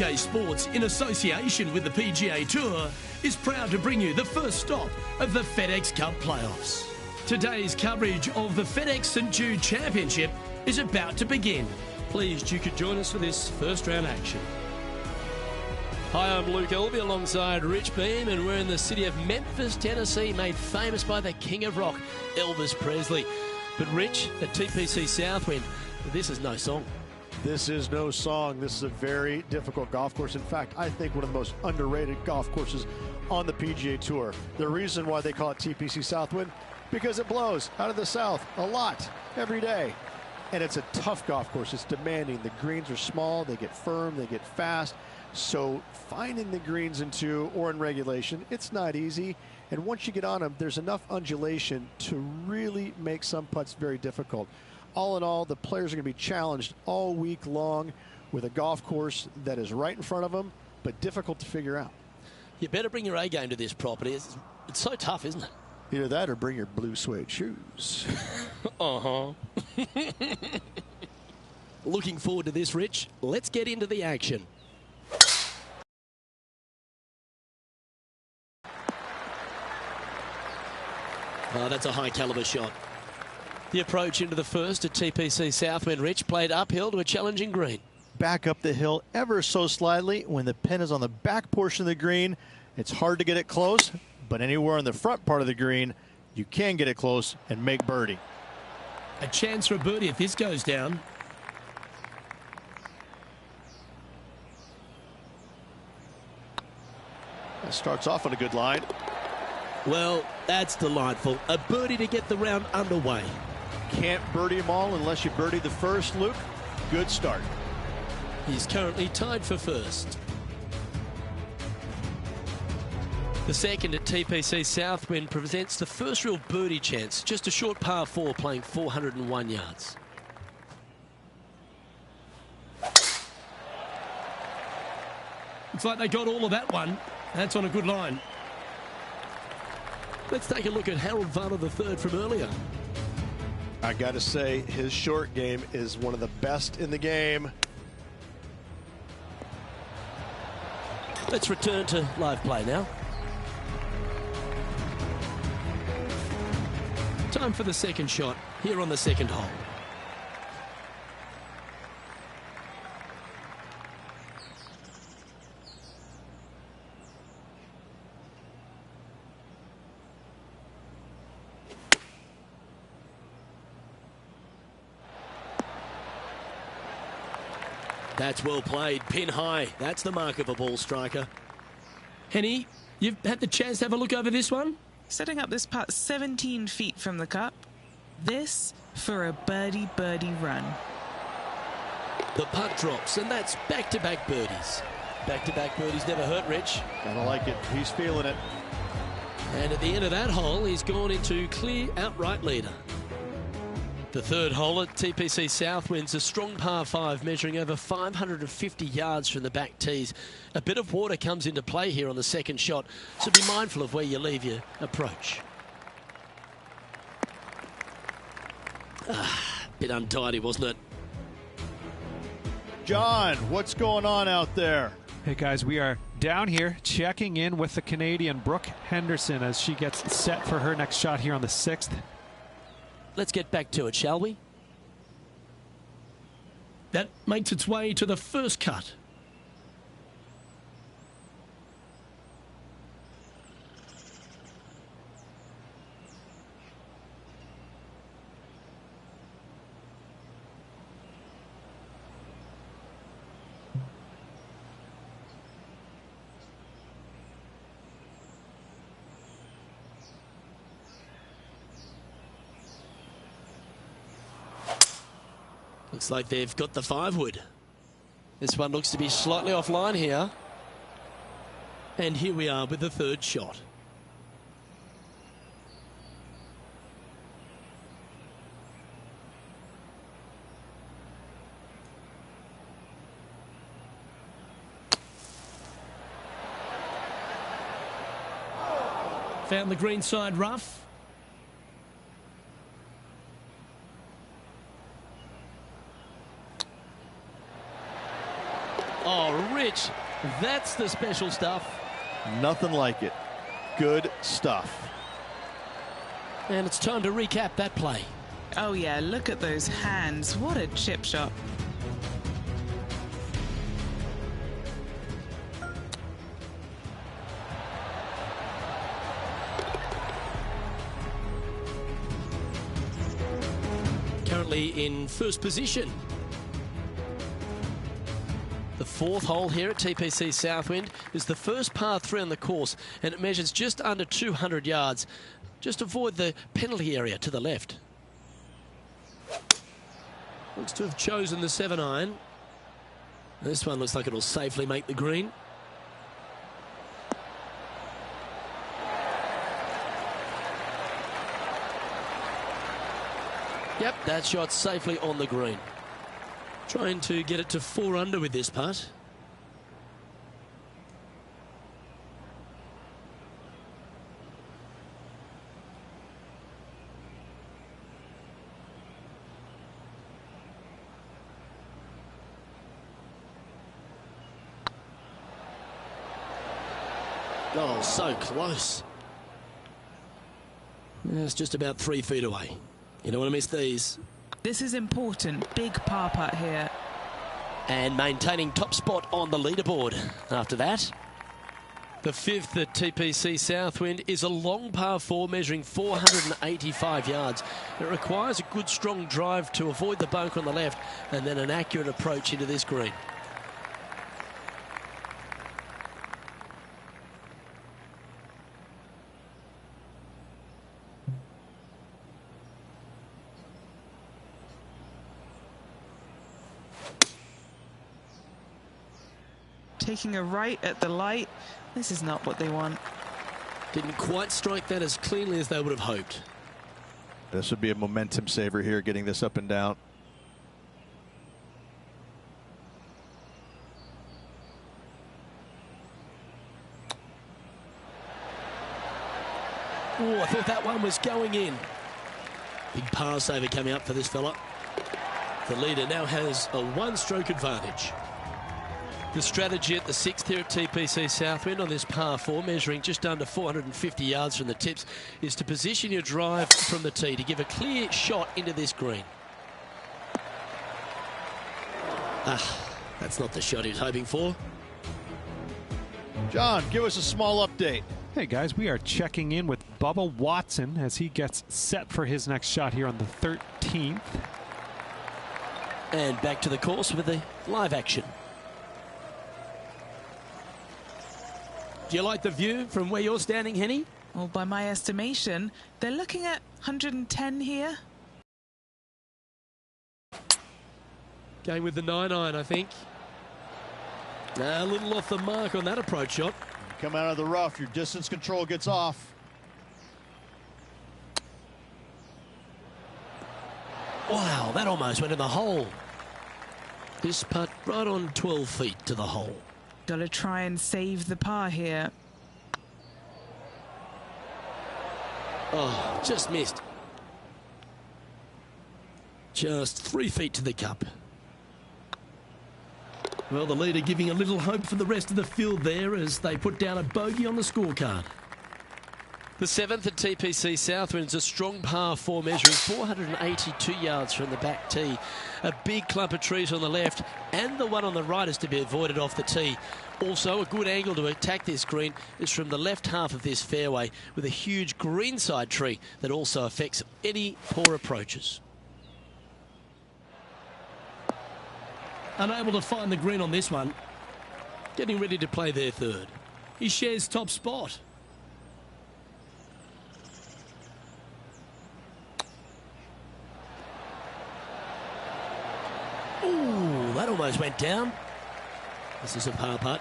PGA Sports, in association with the PGA Tour, is proud to bring you the first stop of the FedEx Cup playoffs. Today's coverage of the FedEx St Jude Championship is about to begin. Pleased you could join us for this first round action. Hi, I'm Luke Elby alongside Rich Beam, and we're in the city of Memphis, Tennessee, made famous by the King of Rock, Elvis Presley. But Rich, at TPC Southwind, this is no song. This is no song. This is a very difficult golf course. In fact, I think one of the most underrated golf courses on the PGA Tour. The reason why they call it TPC Southwind, because it blows out of the south a lot every day. And it's a tough golf course. It's demanding. The greens are small, they get firm, they get fast. So finding the greens in two or in regulation, it's not easy. And once you get on them, there's enough undulation to really make some putts very difficult. All in all, the players are going to be challenged all week long with a golf course that is right in front of them, but difficult to figure out. You better bring your A game to this property. It's so tough, isn't it? Either that or bring your blue suede shoes. Looking forward to this, Rich. Let's get into the action. Oh, that's a high caliber shot. The approach into the first at TPC Southwind, Rich, played uphill to a challenging green. Back up the hill ever so slightly. When the pin is on the back portion of the green, it's hard to get it close, but anywhere on the front part of the green, you can get it close and make birdie. A chance for a birdie if this goes down. That starts off on a good line. Well, that's delightful. A birdie to get the round underway. Can't birdie them all unless you birdie the first, Luke. Good start. He's currently tied for first. The second at TPC Southwind presents the first real birdie chance. Just a short par 4 playing 401 yards. Looks like they got all of that one. That's on a good line. Let's take a look at Harold Varner III from earlier. I got to say, his short game is one of the best in the game. Let's return to live play now. Time for the second shot here on the second hole. That's well played, pin high. That's the mark of a ball striker. Henny, you've had the chance to have a look over this one? Setting up this putt 17 feet from the cup. This for a birdie run. The putt drops, and that's back-to-back birdies. Back-to-back birdies never hurt, Rich. Kinda like it. He's feeling it. And at the end of that hole, he's gone into clear outright leader. The third hole at TPC Southwind's a strong par 5 measuring over 550 yards from the back tees. A bit of water comes into play here on the second shot, so be mindful of where you leave your approach. Bit untidy, wasn't it? John, what's going on out there? Hey guys, we are down here checking in with the Canadian Brooke Henderson as she gets set for her next shot here on the 6th. Let's get back to it, shall we? That makes its way to the first cut. Looks like they've got the 5-wood. This one looks to be slightly offline here. And here we are with the third shot. Found the green side rough. Oh, Rich, that's the special stuff. Nothing like it. Good stuff. And it's time to recap that play. Oh yeah, look at those hands. What a chip shot. Currently in first position. The fourth hole here at TPC Southwind is the first par 3 on the course, and it measures just under 200 yards. Just avoid the penalty area to the left. Looks to have chosen the 7-iron. This one looks like it'll safely make the green. Yep, that shot safely on the green. Trying to get it to 4 under with this putt. Oh, so close. It's just about 3 feet away. You don't want to miss these. This is important. Big par putt here. And maintaining top spot on the leaderboard after that. The fifth at TPC Southwind is a long par 4 measuring 485 yards. It requires a good strong drive to avoid the bunker on the left and then an accurate approach into this green. Taking a right at the light. This is not what they want. Didn't quite strike that as cleanly as they would have hoped. This would be a momentum saver here, getting this up and down. Oh, I thought that one was going in. Big par saver coming up for this fella. The leader now has a 1-stroke advantage. The strategy at the 6th here at TPC Southwind on this par 4, measuring just under 450 yards from the tips, is to position your drive from the tee to give a clear shot into this green. That's not the shot he was hoping for. John, give us a small update. Hey guys, we are checking in with Bubba Watson as he gets set for his next shot here on the 13th. And back to the course with the live action. Do you like the view from where you're standing, Henny? Well, by my estimation, they're looking at 110 here. Going with the 9-iron, I think. A little off the mark on that approach shot. You come out of the rough, your distance control gets off. Wow, that almost went in the hole. This putt right on 12 feet to the hole. Got to try and save the par here. Oh, just missed. Just 3 feet to the cup. Well, the leader giving a little hope for the rest of the field there as they put down a bogey on the scorecard. The 7th at TPC Southwind is a strong par 4 measuring 482 yards from the back tee. A big clump of trees on the left and the one on the right is to be avoided off the tee. Also, a good angle to attack this green is from the left half of this fairway with a huge greenside tree that also affects any poor approaches. Unable to find the green on this one. Getting ready to play their third. He shares top spot. Ooh, that almost went down. This is a par putt.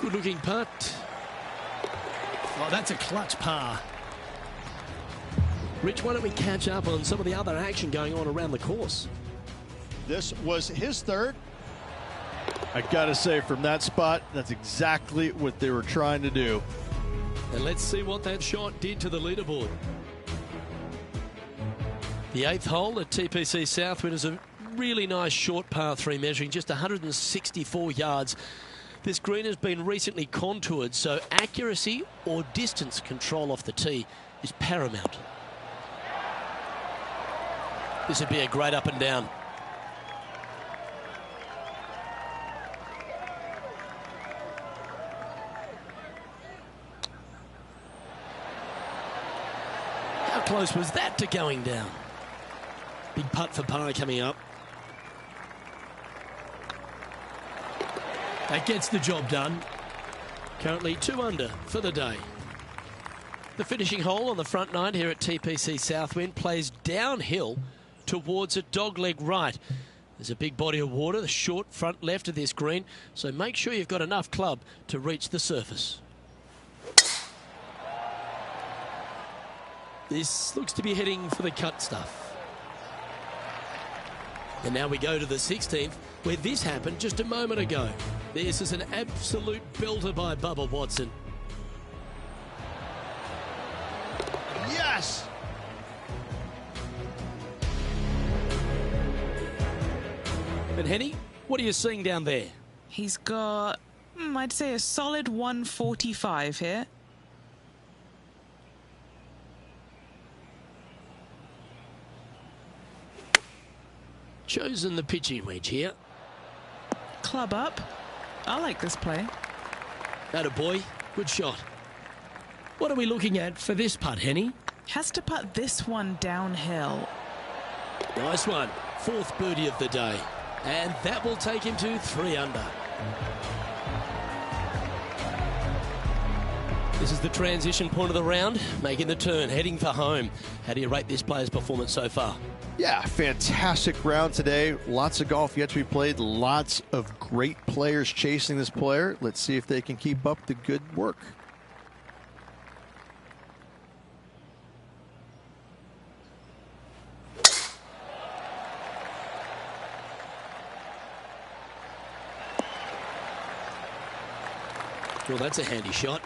Good looking putt. Oh, that's a clutch par. Rich, why don't we catch up on some of the other action going on around the course? This was his third. I gotta say, from that spot, that's exactly what they were trying to do. And let's see what that shot did to the leaderboard. The 8th hole at TPC Southwind is a really nice short par 3 measuring just 164 yards. This green has been recently contoured, so accuracy or distance control off the tee is paramount. This would be a great up and down. How close was that to going down? Big putt for par coming up. That gets the job done. Currently 2 under for the day. The finishing hole on the front 9 here at TPC Southwind plays downhill towards a dogleg right. There's a big body of water, the short front left of this green, so make sure you've got enough club to reach the surface. This looks to be heading for the cut stuff. And now we go to the 16th, where this happened just a moment ago. This is an absolute belter by Bubba Watson. Yes! And Henny, what are you seeing down there? He's got, I'd say, a solid 145 here. Chosen the pitching wedge here. Club up. I like this play. Attaboy, good shot. What are we looking at for this putt, Henny? Has to putt this one downhill. Nice one. 4th birdie of the day. And that will take him to 3 under. This is the transition point of the round, making the turn, heading for home. How do you rate this player's performance so far? Yeah, fantastic round today. Lots of golf yet to be played. Lots of great players chasing this player. Let's see if they can keep up the good work. Well, that's a handy shot.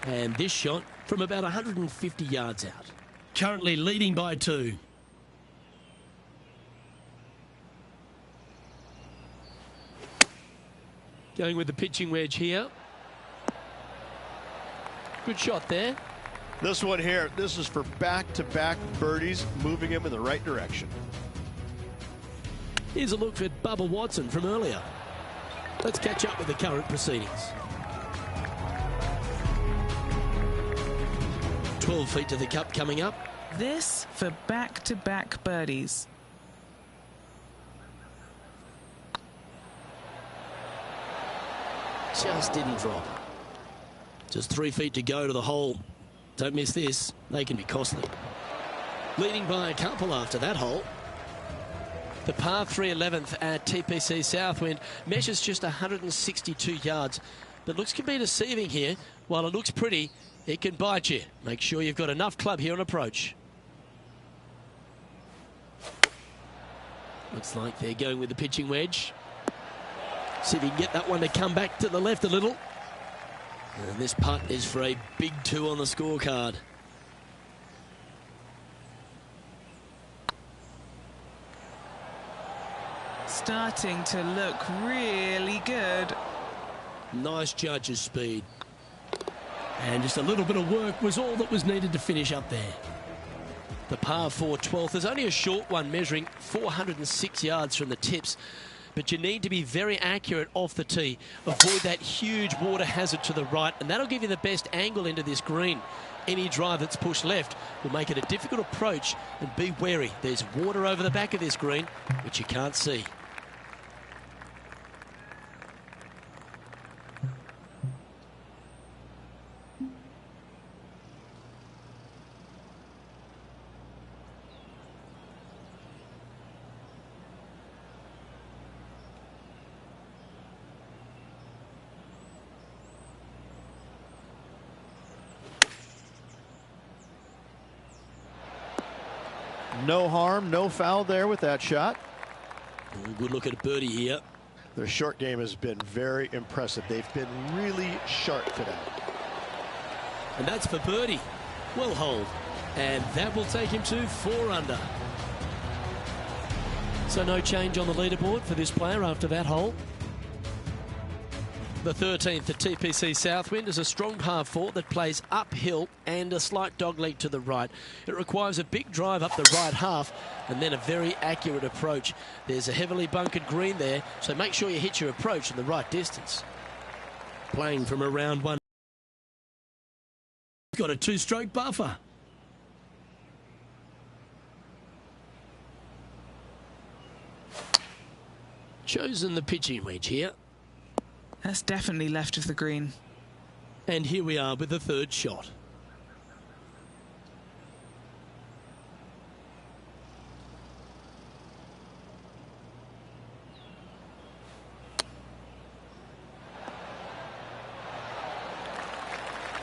And this shot from about 150 yards out. Currently leading by 2. Going with the pitching wedge here. Good shot there. This one here, this is for back-to-back birdies, moving him in the right direction. Here's a look at Bubba Watson from earlier. Let's catch up with the current proceedings. 12 feet to the cup coming up. This for back-to-back birdies. Just didn't drop. Just 3 feet to go to the hole. Don't miss this. They can be costly. Leading by a couple after that hole. The par 3 11th at TPC Southwind measures just 162 yards. But looks can be deceiving here. While it looks pretty, it can bite you. Make sure you've got enough club here on approach. Looks like they're going with the pitching wedge. See if he can get that one to come back to the left a little. And this putt is for a big 2 on the scorecard. Starting to look really good. Nice judge's speed. And just a little bit of work was all that was needed to finish up there. The par 4 12th is only a short one, measuring 406 yards from the tips. But you need to be very accurate off the tee. Avoid that huge water hazard to the right, and that'll give you the best angle into this green. Any drive that's pushed left will make it a difficult approach, and be wary. There's water over the back of this green, which you can't see. No harm, no foul there with that shot. Good look at a birdie here. Their short game has been very impressive. They've been really sharp today. And that's for birdie. Well holed. And that will take him to 4 under. So no change on the leaderboard for this player after that hole. The 13th at TPC Southwind is a strong par 4 that plays uphill and a slight dogleg to the right. It requires a big drive up the right half and then a very accurate approach. There's a heavily bunkered green there, so make sure you hit your approach in the right distance. Playing from around 1. Got a 2-stroke buffer. Chosen the pitching wedge here. That's definitely left of the green. And here we are with the third shot.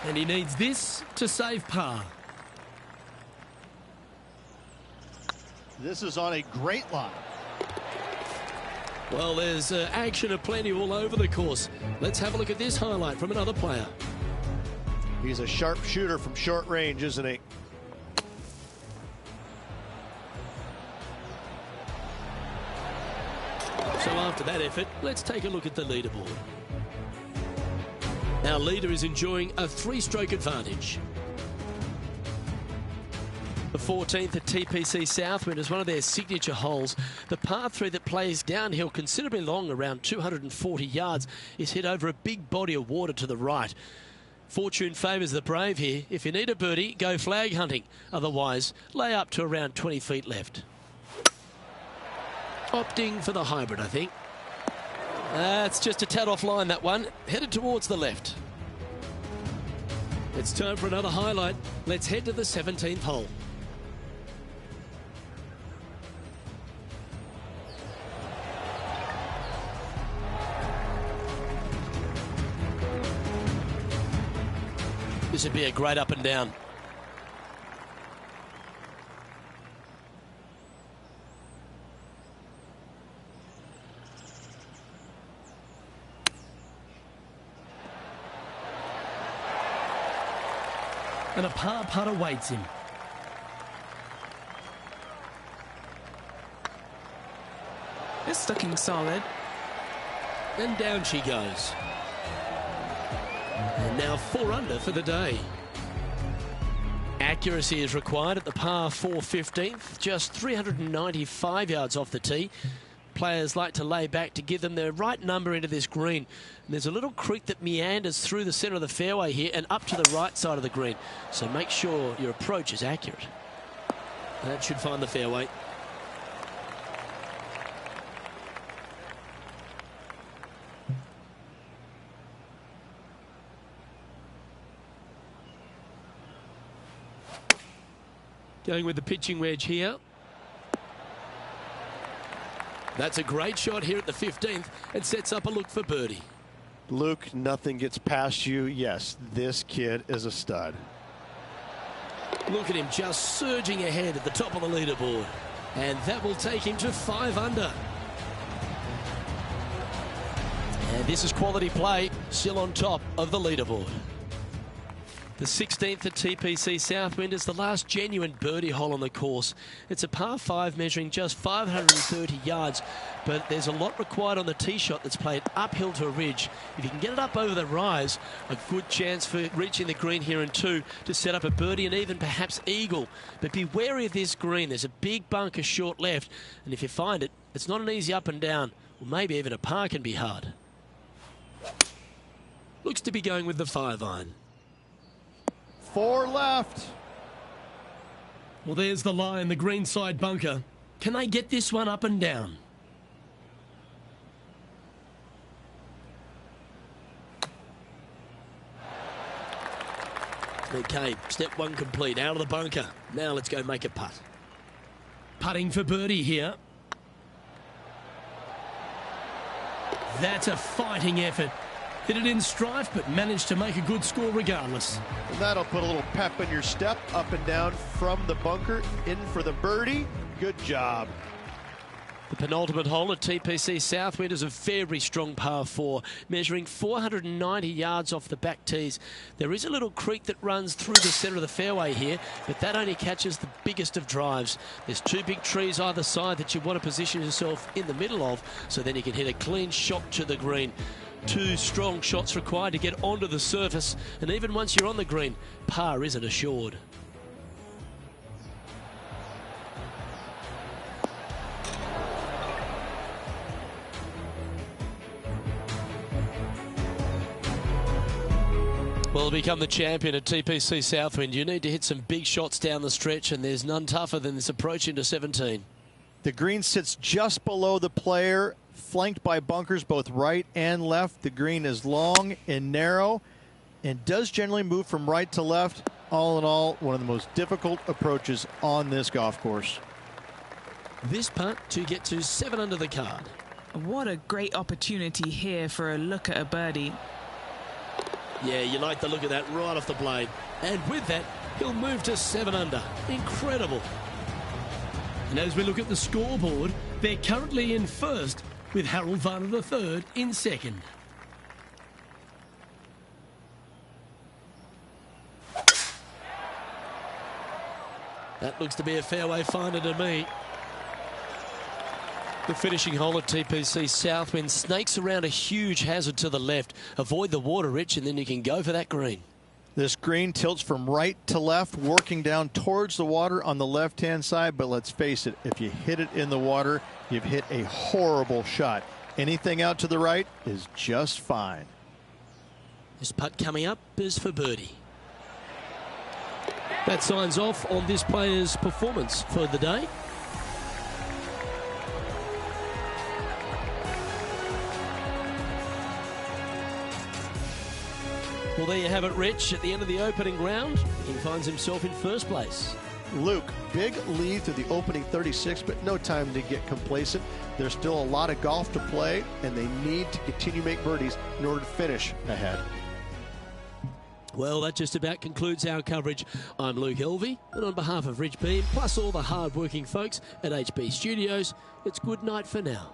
And he needs this to save par. This is on a great line. Well, there's action aplenty all over the course. Let's have a look at this highlight from another player. He's a sharp shooter from short range, isn't he? So after that effort, let's take a look at the leaderboard. Our leader is enjoying a 3-stroke advantage. The 14th at TPC Southwind is one of their signature holes. The par 3 that plays downhill considerably long, around 240 yards, is hit over a big body of water to the right. Fortune favours the brave here. If you need a birdie, go flag hunting. Otherwise, lay up to around 20 feet left. Opting for the hybrid, I think. It's just a tad offline, that one. Headed towards the left. It's time for another highlight. Let's head to the 17th hole. This would be a great up and down. And a par putt awaits him. It's looking solid. And down she goes. And now 4 under for the day. Accuracy is required at the par 4 15th, just 395 yards off the tee. Players like to lay back to give them their right number into this green. And there's a little creek that meanders through the centre of the fairway here and up to the right side of the green. So make sure your approach is accurate. That should find the fairway. Going with the pitching wedge here. That's a great shot here at the 15th and sets up a look for birdie. Luke, nothing gets past you. Yes, this kid is a stud. Look at him just surging ahead at the top of the leaderboard. And that will take him to 5 under. And this is quality play, still on top of the leaderboard. The 16th at TPC Southwind is the last genuine birdie hole on the course. It's a par 5 measuring just 530 yards, but there's a lot required on the tee shot that's played uphill to a ridge. If you can get it up over the rise, a good chance for reaching the green here in 2 to set up a birdie and even perhaps eagle. But be wary of this green. There's a big bunker short left, and if you find it, it's not an easy up and down. Or maybe even a par can be hard. Looks to be going with the 5-iron. 4 left. Well, there's the line, the green side bunker. Can they get this one up and down? Okay, step 1 complete, out of the bunker. Now let's go make a putt. Putting for birdie here. That's a fighting effort. Hit it in strife, but managed to make a good score regardless. And that'll put a little pep in your step, up and down from the bunker, in for the birdie. Good job. The penultimate hole at TPC Southwind is a very strong par 4, measuring 490 yards off the back tees. There is a little creek that runs through the centre of the fairway here, but that only catches the biggest of drives. There's 2 big trees either side that you want to position yourself in the middle of, so then you can hit a clean shot to the green. 2 strong shots required to get onto the surface, and even once you're on the green, par isn't assured. Well, to become the champion at TPC Southwind, you need to hit some big shots down the stretch, and there's none tougher than this approach into 17. The green sits just below the player, flanked by bunkers both right and left. The green is long and narrow and does generally move from right to left. All in all, one of the most difficult approaches on this golf course. This putt to get to 7 under the card. What a great opportunity here for a look at a birdie. Yeah, you like the look of that right off the blade. And with that, he'll move to 7 under. Incredible. And as we look at the scoreboard, they're currently in first with Harold Varner III in second. That looks to be a fairway finder to me. The finishing hole at TPC Southwind snakes around a huge hazard to the left. Avoid the water, Rich, and then you can go for that green. This green tilts from right to left, working down towards the water on the left-hand side. But let's face it, if you hit it in the water, you've hit a horrible shot. Anything out to the right is just fine. This putt coming up is for birdie. That signs off on this player's performance for the day. Well, there you have it, Rich. At the end of the opening round, he finds himself in first place. Luke, big lead to the opening 36, but no time to get complacent. There's still a lot of golf to play, and they need to continue to make birdies in order to finish ahead. Well, that just about concludes our coverage. I'm Luke Elvey, and on behalf of Rich Beam, plus all the hard-working folks at HB Studios, it's good night for now.